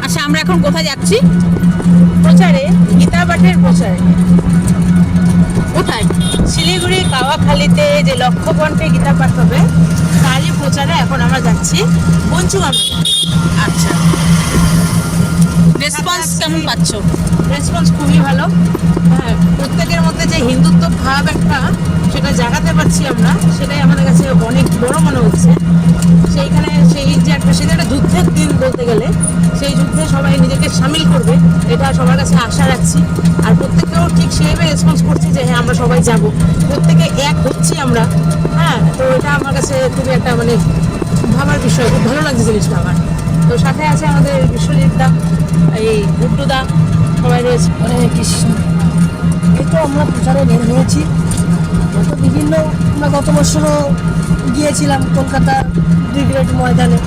আচ্ছা, আমরা এখন কোথায় যাচ্ছি? প্রচারে, গীতা পাঠের প্রচারে। কোথায়? শিলিগুড়ি কাওয়াখালীতে যে লক্ষ্যকণ্ঠে গীতা পাঠ হবে তারই প্রচারে এখন আমরা যাচ্ছি পঞ্চুমামে। আচ্ছা, রেসপন্স কেমন পাচ্ছ? রেসপন্স খুবই ভালো। হ্যাঁ, প্রত্যেকের মধ্যে যে হিন্দুত্ব ভাব একটা সেটা জাগাতে পারছি আমরা, সেটাই আমাদের কাছে অনেক বড় মনে হচ্ছে। সেইখানে সেই যে একটা সেটা একটা যুদ্ধের দিন বলতে গেলে, সেই যুদ্ধে সবাই নিজেকে সামিল করবে এটা সবার কাছে আশা রাখছি। আর প্রত্যেকেও ঠিক সেভাবে রেসপন্স করছি যে হ্যাঁ আমরা সবাই যাব, প্রত্যেকে এক হচ্ছি আমরা। হ্যাঁ, তো এটা আমার কাছে খুবই একটা মানে ভাবার বিষয়, খুব ভালো লাগছে জিনিসটা আমার। তো সাথে আছে আমাদের বিশ্বজিৎ দা, এই গুড্ডু দা, সবাই রয়েছে। হরে কৃষ্ণ। এই তো আমরা প্রচারে বের হয়েছি। বিভিন্ন আমরা গত বছরও গিয়েছিলাম কলকাতা ব্রিগেড ময়দানে,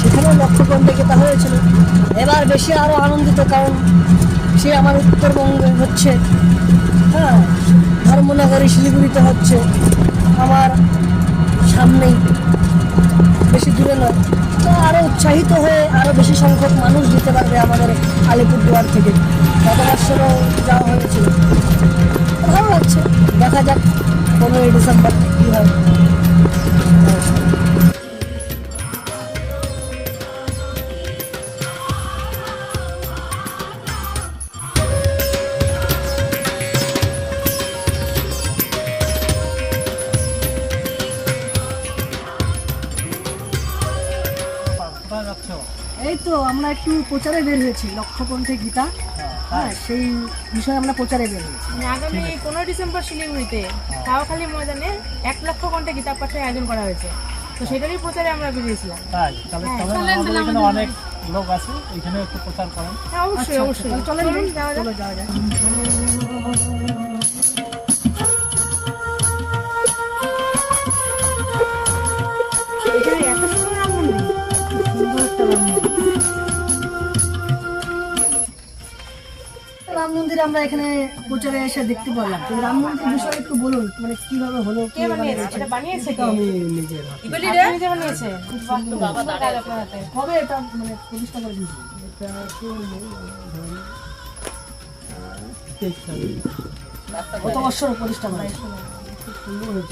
সেখানেও লক্ষ্যকণ্ঠে গীতা হয়েছিল। এবার বেশি আরও আনন্দিত, কারণ সে আমার উত্তরবঙ্গে হচ্ছে। হ্যাঁ, ধর্মনগরী শিলিগুড়িতে হচ্ছে, আমার সামনেই, বেশি দূরে নয়। তো আরও উৎসাহিত হয়ে আরও বেশি সংখ্যক মানুষ যেতে পারবে আমাদের আলিপুরদুয়ার থেকে। গত বছরও যাওয়া হয়েছিল, ভালো লাগছে। দেখা যাক 15ই ডিসেম্বর কী হয়। এই তো আমরা একটু প্রচারে বের হয়েছি লক্ষ্যকণ্ঠে গীতা। হ্যাঁ, সেই বিষয়ে আমরা প্রচারে বের হয়েছি। আগামী 15 ডিসেম্বর শিলিগুড়িতে কাওয়াখালী ময়দানে 1 লক্ষ কণ্ঠে গীতা পাঠের আয়োজন করা হয়েছে। তো সেটারই প্রচারে আমরা বেরিয়েছিলাম। অনেক লোক আছে, এখানে একটু প্রচার করেন। হ্যাঁ, অবশ্যই অবশ্যই, চলেন যাওয়া যাক। রাম মন্দির আমরা এখানে প্রচারে এসে দেখতে পারলাম। তো রাম মন্দির বিষয়ে একটু বলুন, মানে কিভাবে হলো, কে বানিয়েছে? এটা বানিয়েছে কে? আমি নিজের এগুলি নিজে বানিয়েছে। কবে এটা মানে প্রতিষ্ঠা করে দিয়েছি? গত বছর প্রতিষ্ঠা করা হয়েছে।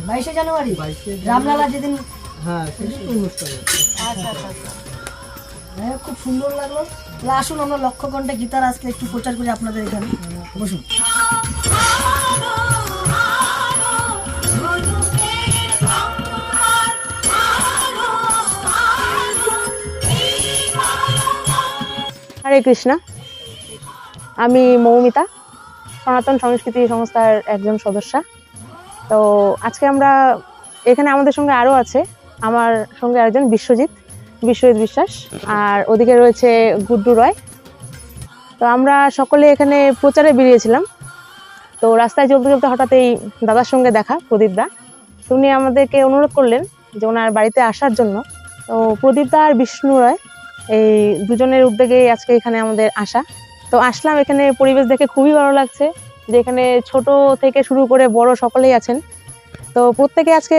22শে জানুয়ারি রামলালা যেদিন। হ্যাঁ, হ্যাঁ, খুব সুন্দর লাগলো। আসুন আমরা লক্ষ্যকণ্ঠে গীতার আজকে একটু প্রচার করি আপনাদের এখানে। বসুন। হরে কৃষ্ণ। আমি মৌমিতা, সনাতন সংস্কৃতি সংস্থার একজন সদস্য। তো আজকে আমরা এখানে, আমাদের সঙ্গে আরও আছে, আমার সঙ্গে একজন বিশ্বজিৎ বিশ্বাস, আর ওদিকে রয়েছে গুড্ডু রয়। তো আমরা সকলে এখানে প্রচারে বেরিয়েছিলাম। তো রাস্তায় চলতে চলতে হঠাৎ এই দাদার সঙ্গে দেখা, প্রদীপ দা। উনি আমাদেরকে অনুরোধ করলেন যে ওনার বাড়িতে আসার জন্য। তো প্রদীপ দা আর বিষ্ণু রয়, এই দুজনের উদ্যোগে আজকে এখানে আমাদের আসা। তো আসলাম, এখানে পরিবেশ দেখে খুবই ভালো লাগছে, যে এখানে ছোট থেকে শুরু করে বড় সকলেই আছেন। তো প্রত্যেকে আজকে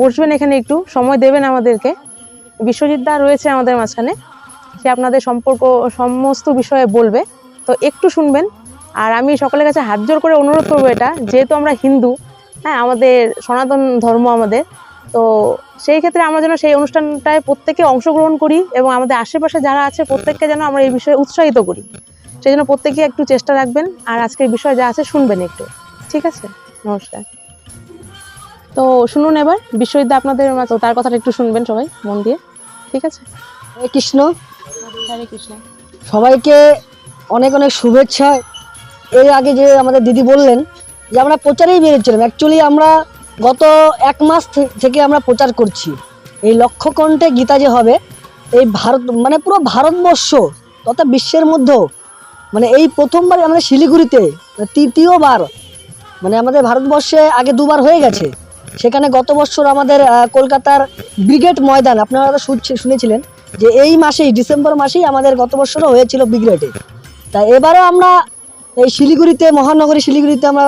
বসবেন, এখানে একটু সময় দেবেন আমাদেরকে। বিশ্বজিৎ দা রয়েছে আমাদের মাঝখানে, সে আপনাদের সম্পর্ক সমস্ত বিষয়ে বলবে, তো একটু শুনবেন। আর আমি সকলের কাছে হাত জোর করে অনুরোধ করবো, এটা যেহেতু আমরা হিন্দু, হ্যাঁ, আমাদের সনাতন ধর্ম আমাদের, তো সেই ক্ষেত্রে আমরা যেন সেই অনুষ্ঠানটায় প্রত্যেকে অংশগ্রহণ করি, এবং আমাদের আশেপাশে যারা আছে প্রত্যেককে যেন আমরা এই বিষয়ে উৎসাহিত করি। সেই জন্য প্রত্যেকে একটু চেষ্টা রাখবেন, আর আজকের বিষয় যা আছে শুনবেন একটু, ঠিক আছে? নমস্কার। তো শুনুন এবার বিশ্বজিৎ দা আপনাদের, তো তার কথাটা একটু শুনবেন সবাই মন দিয়ে, ঠিক আছে? হরে কৃষ্ণ। হরে কৃষ্ণ। সবাইকে অনেক অনেক শুভেচ্ছা। এর আগে যে আমাদের দিদি বললেন যে আমরা প্রচারেই বেরিয়েছিলাম, অ্যাকচুয়ালি আমরা গত 1 মাস থেকে আমরা প্রচার করছি। এই লক্ষ্যকণ্ঠে গীতা যে হবে এই ভারত মানে পুরো ভারতবর্ষ তথা বিশ্বের মধ্যেও মানে এই প্রথমবার আমাদের শিলিগুড়িতে তৃতীয়বার, মানে আমাদের ভারতবর্ষে আগে দুবার হয়ে গেছে, সেখানে গত বছর আমাদের কলকাতার ব্রিগেড ময়দান আপনারা শুনেছিলেন যে এই মাসেই ডিসেম্বর মাসেই আমাদের গত বছরও হয়েছিল ব্রিগেডে। তা এবারও আমরা এই শিলিগুড়িতে, মহানগরী শিলিগুড়িতে আমরা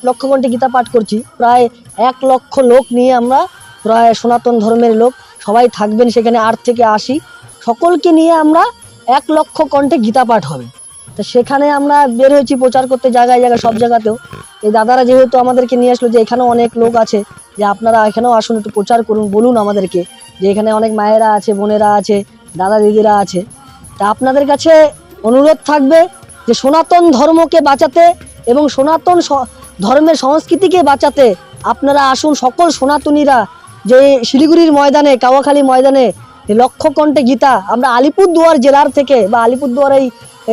লক্ষকণ্ঠে গীতা পাঠ করছি। প্রায় 1 লক্ষ লোক নিয়ে আমরা, প্রায় সনাতন ধর্মের লোক সবাই থাকবেন সেখানে, 8 থেকে 80 সকলকে নিয়ে আমরা 1 লক্ষ কণ্ঠে গীতা পাঠ হবে। তো সেখানে আমরা বের হয়েছি প্রচার করতে জায়গায় জায়গায়, সব জায়গাতেও। এই দাদারা যেহেতু আমাদেরকে নিয়ে আসলো যে এখানেও অনেক লোক আছে, যে আপনারা এখানেও আসুন, একটু প্রচার করুন, বলুন আমাদেরকে যে এখানে অনেক মায়েরা আছে, বোনেরা আছে, দাদা দিদিরা আছে। তা আপনাদের কাছে অনুরোধ থাকবে যে সনাতন ধর্মকে বাঁচাতে এবং সনাতন ধর্মের সংস্কৃতিকে বাঁচাতে আপনারা আসুন। সকল সনাতনীরা যে শিলিগুড়ির ময়দানে, কাওয়াখালী ময়দানে লক্ষকণ্ঠে গীতা, আমরা আলিপুরদুয়ার জেলার থেকে বা আলিপুরদুয়ার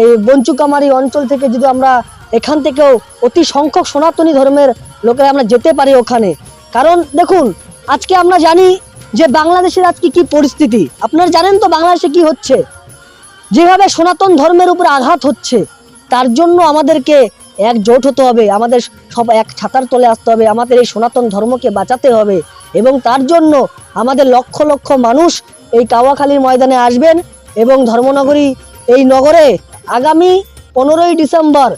এই বঞ্চুকামারি অঞ্চল থেকে যদি আমরা এখান থেকেও অতি সংখ্যক সনাতনী ধর্মের লোকেরা আমরা যেতে পারি ওখানে। কারণ দেখুন, আজকে আমরা জানি যে বাংলাদেশের আজকে কি পরিস্থিতি, আপনারা জানেন তো বাংলাদেশে কি হচ্ছে, যেভাবে সনাতন ধর্মের উপর আঘাত হচ্ছে। তার জন্য আমাদেরকে একজোট হতে হবে, আমাদের সব এক ছাতার তলে আসতে হবে, আমাদের এই সনাতন ধর্মকে বাঁচাতে হবে। এবং তার জন্য আমাদের লক্ষ লক্ষ মানুষ এই কাওয়াখালীর ময়দানে আসবেন এবং ধর্মনগরী এই নগরে আগামী 15ই ডিসেম্বর,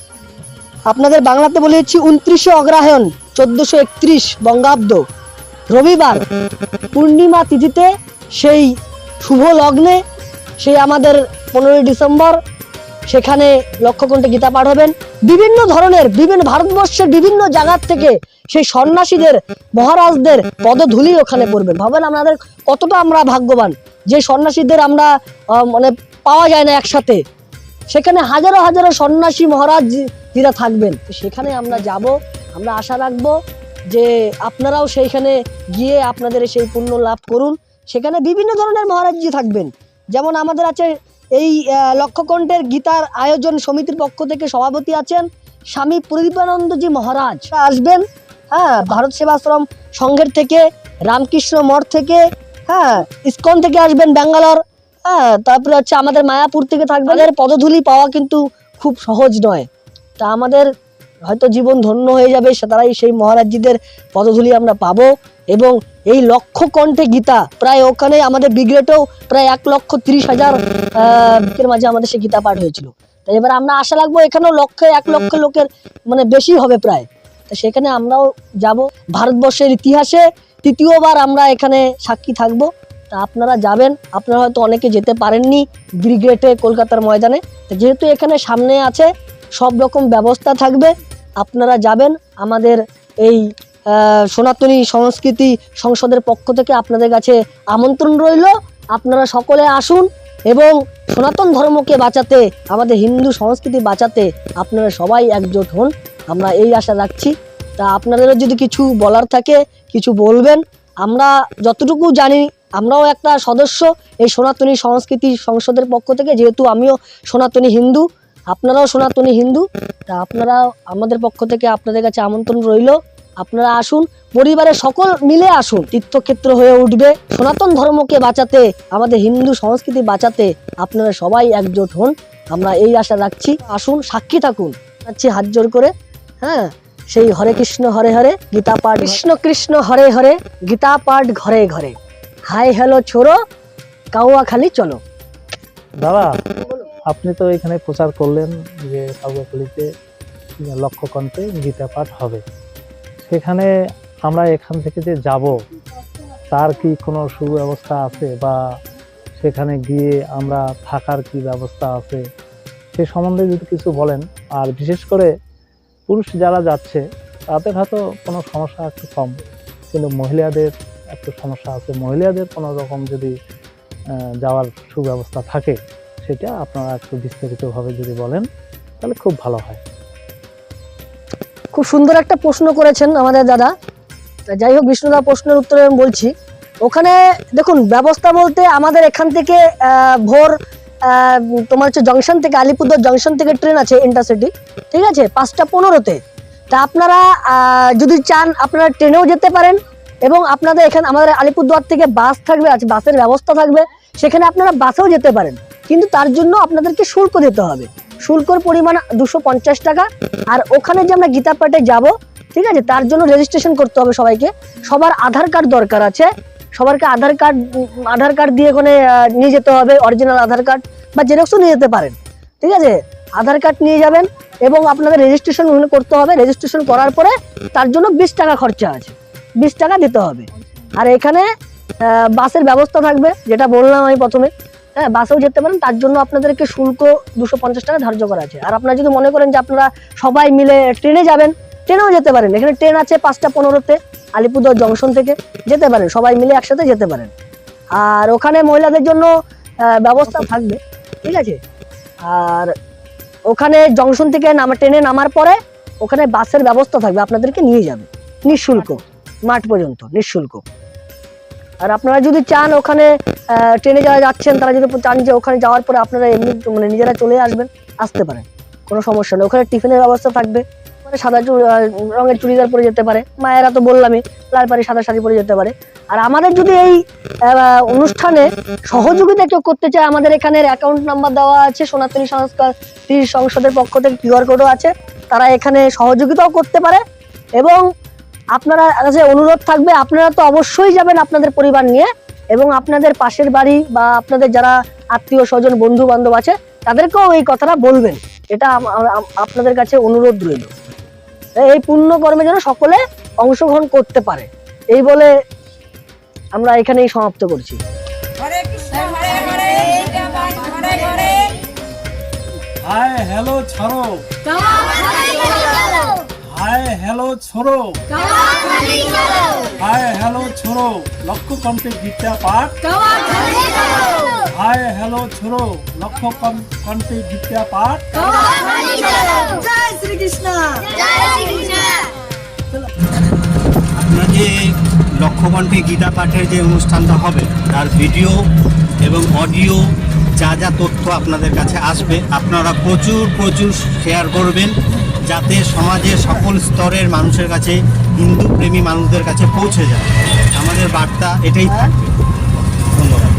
আপনাদের বাংলাতে বলেছি 29শে অগ্রহায়ণ 1431 বঙ্গাব্দ রবিবার পূর্ণিমা তিথিতে, সেই শুভ লগ্নে, সেই আমাদের 15ই ডিসেম্বর সেখানে লক্ষকণ্ঠে গীতা পাঠ হবেন। বিভিন্ন ধরনের, বিভিন্ন ভারতবর্ষের বিভিন্ন জায়গার থেকে সেই সন্ন্যাসীদের, মহারাজদের পদধূলি ওখানে পড়বেন। ভাবেন আমাদের কতটা আমরা ভাগ্যবান যে সন্ন্যাসীদের আমরা মানে পাওয়া যায় না একসাথে। সেখানে হাজারো হাজারো সন্ন্যাসী মহারাজ যারা থাকবেন, সেখানে আমরা যাব। আমরা আশা রাখবো যে আপনারাও সেইখানে গিয়ে আপনাদের সেই পুণ্য লাভ করুন। সেখানে বিভিন্ন ধরনের মহারাজজি থাকবেন, যেমন আমাদের আছে এই লক্ষকণ্ঠের গীতার আয়োজন সমিতির পক্ষ থেকে সভাপতি আছেন স্বামী প্রদীপানন্দজি মহারাজ, আসবেন। হ্যাঁ, ভারত সেবাশ্রম সংঘের থেকে, রামকৃষ্ণ মঠ থেকে, হ্যাঁ, ইসকন থেকে আসবেন ব্যাঙ্গালোর। হ্যাঁ, তারপরে হচ্ছে আমাদের মায়াপুর থেকে থাকবে। এদের পদধূলি পাওয়া কিন্তু খুব সহজ নয়। তা আমাদের হয়তো জীবন ধন্য হয়ে যাবে, তারাই সেই মহারাজজিদের পদধূলি আমরা পাবো। এবং এই লক্ষকণ্ঠে গীতা প্রায় ওখানে আমাদের ব্রিগেডেও প্রায় 1,30,000 এর মাঝে আমাদের সে গীতা পাঠ হয়েছিল। তাই এবার আমরা আশা রাখবো এখানেও 1 লক্ষ লোকের মানে বেশি হবে প্রায়। তা সেখানে আমরাও যাব। ভারতবর্ষের ইতিহাসে তৃতীয়বার আমরা এখানে সাক্ষী থাকব। তা আপনারা যাবেন, আপনারা হয়তো অনেকে যেতে পারেননি ব্রিগেডে কলকাতার ময়দানে, যেহেতু এখানে সামনে আছে, সব রকম ব্যবস্থা থাকবে, আপনারা যাবেন। আমাদের এই সনাতনী সংস্কৃতি সংসদের পক্ষ থেকে আপনাদের কাছে আমন্ত্রণ রইল, আপনারা সকলে আসুন এবং সনাতন ধর্মকে বাঁচাতে, আমাদের হিন্দু সংস্কৃতি বাঁচাতে আপনারা সবাই একজোট হন, আমরা এই আশা রাখছি। তা আপনাদেরও যদি কিছু বলার থাকে কিছু বলবেন। আমরা যতটুকু জানি, আমরাও একটা সদস্য এই সনাতনী সংস্কৃতি সংসদের পক্ষ থেকে, যেহেতু আমিও সনাতনী হিন্দু, আপনারাও সনাতনী হিন্দু। তা আপনারা আমাদের পক্ষ থেকে আপনাদের কাছে আমন্ত্রণ রইল, আপনারা আসুন, পরিবারের সকল মিলে আসুন, তীর্থক্ষেত্র হয়ে উঠবে। সনাতন ধর্মকে বাঁচাতে, আমাদের হিন্দু সংস্কৃতি বাঁচাতে আপনারা সবাই একজোট হন, আমরা এই আশা রাখছি। আসুন, সাক্ষী থাকুন, যাচ্ছি হাত জোর করে। হ্যাঁ, সেই হরে কৃষ্ণ হরে হরে গীতা পাঠ, কৃষ্ণ কৃষ্ণ হরে হরে গীতা পাঠ ঘরে ঘরে। হাই হ্যালো ছোড়ো, কাওয়াখালী চলো। দাদা, আপনি তো এখানে প্রচার করলেন যে কাওয়াখালীতে লক্ষকণ্ঠে গীতা পাঠ হবে। সেখানে আমরা এখান থেকে যে যাব, তার কি কোনো সুব্যবস্থা আছে, বা সেখানে গিয়ে আমরা থাকার কি ব্যবস্থা আছে, সে সম্বন্ধে যদি কিছু বলেন। আর বিশেষ করে পুরুষ যারা যাচ্ছে তাদের হয়তো কোনো সমস্যা একটু কম, কিন্তু মহিলাদের একটু সমস্যা আছে। মহিলাদের কোনো রকম যদি যাওয়ার সুব্যবস্থা থাকে, সেটা আপনারা একটু বিস্তারিতভাবে যদি বলেন তাহলে খুব ভালো হয়। খুব সুন্দর একটা প্রশ্ন করেছেন আমাদের দাদা। যাই হোক, বিষ্ণুদা প্রশ্নের উত্তরে আমি বলছি। ওখানে দেখুন, ব্যবস্থা বলতে আমাদের এখান থেকে ভোর তোমার হচ্ছে জংশন থেকে, আলিপুরদুয়ার জংশন থেকে ট্রেন আছে ইন্টারসিটি, ঠিক আছে, 5টা 15-তে। তা আপনারা যদি চান আপনারা ট্রেনেও যেতে পারেন, এবং আপনাদের এখানে আমাদের আলিপুরদুয়ার থেকে বাস থাকবে, আছে বাসের ব্যবস্থা থাকবে, সেখানে আপনারা বাসেও যেতে পারেন, কিন্তু তার জন্য আপনাদেরকে শুল্ক দিতে হবে। শুল্কর পরিমাণ 250 টাকা। আর ওখানে যে আমরা গীতা পাঠে যাব, ঠিক আছে, তার জন্য রেজিস্ট্রেশন করতে হবে সবাইকে। সবার আধার কার্ড দরকার আছে, সবারকে আধার কার্ড দিয়ে ওখানে নিয়ে যেতে হবে, অরিজিনাল আধার কার্ড বা জেরক্সও নিয়ে যেতে পারেন, ঠিক আছে। আধার কার্ড নিয়ে যাবেন এবং আপনাদের রেজিস্ট্রেশন করতে হবে। রেজিস্ট্রেশন করার পরে তার জন্য 20 টাকা খরচা আছে, 20 টাকা দিতে হবে। আর এখানে বাসের ব্যবস্থা থাকবে, যেটা বললাম আমি প্রথমে, হ্যাঁ, বাসেও যেতে পারেন, তার জন্য আপনাদেরকে শুল্ক 250 টাকা ধার্য করা আছে। আর আপনারা যদি মনে করেন যে আপনারা সবাই মিলে ট্রেনে যাবেন, ট্রেনেও যেতে পারেন। এখানে ট্রেন আছে 5:15-তে আলিপুরদুয়ার জংশন থেকে, যেতে পারেন, সবাই মিলে একসাথে যেতে পারেন। আর ওখানে মহিলাদের জন্য ব্যবস্থা থাকবে, ঠিক আছে। আর ওখানে জংশন থেকে ট্রেনে নামার পরে ওখানে বাসের ব্যবস্থা থাকবে, আপনাদেরকে নিয়ে যাবে নিঃশুল্ক, মাঠ পর্যন্ত নিঃশুল্ক। আর আপনারা যদি চান ওখানে ট্রেনে যারা যাচ্ছেন, তারা যদি চান যে ওখানে যাওয়ার পরে আপনারা এমনি মানে নিজেরা চলে আসতে পারেন, কোনো সমস্যা নেই। ওখানে টিফিনের ব্যবস্থা থাকবে, মানে সাদা রঙের চুড়িদার পরে যেতে পারে, মায়েরা তো বললামই, লাল পাড়ি সাদা শাড়ি পরে যেতে পারে। আর আমাদের যদি এই অনুষ্ঠানে সহযোগিতা কেউ করতে চায়, আমাদের এখানে অ্যাকাউন্ট নাম্বার দেওয়া আছে, সনাতনী সংস্কৃতি সংসদের পক্ষ থেকে QR কোডও আছে, তারা এখানে সহযোগিতাও করতে পারে। এবং আপনারা কাছে অনুরোধ থাকবে, আপনারা তো অবশ্যই যাবেন আপনাদের পরিবার নিয়ে, এবং আপনাদের পাশের বাড়ি বা আপনাদের যারা আত্মীয় স্বজন বন্ধু বান্ধব আছে তাদেরকেও এই কথাটা বলবেন, এটা আপনাদের কাছে অনুরোধ রইল। এই পুণ্য কর্মে যেন সকলে অংশগ্রহণ করতে পারে, এই বলে আমরা এখানেই সমাপ্ত করছি। হাই হ্যালো ছাড়ো, হাই হ্যালো ছোড়ো, হাই হ্যালো ছোড়ো, লক্ষ কণ্ঠে গীতা পাঠ, হাই হ্যালো ছোড়ো, লক্ষ কণ্ঠে গীতা পাঠ। জয় শ্রীকৃষ্ণ। আপনার যে লক্ষ্যকণ্ঠে গীতা পাঠের যে অনুষ্ঠানটা হবে, তার ভিডিও এবং অডিও যা যা তথ্য আপনাদের কাছে আসবে, আপনারা প্রচুর শেয়ার করবেন, যাতে সমাজের সকল স্তরের মানুষের কাছে, হিন্দু প্রেমী মানুষদের কাছে পৌঁছে যায়। আমাদের বার্তা এটাই থাকবে। ধন্যবাদ।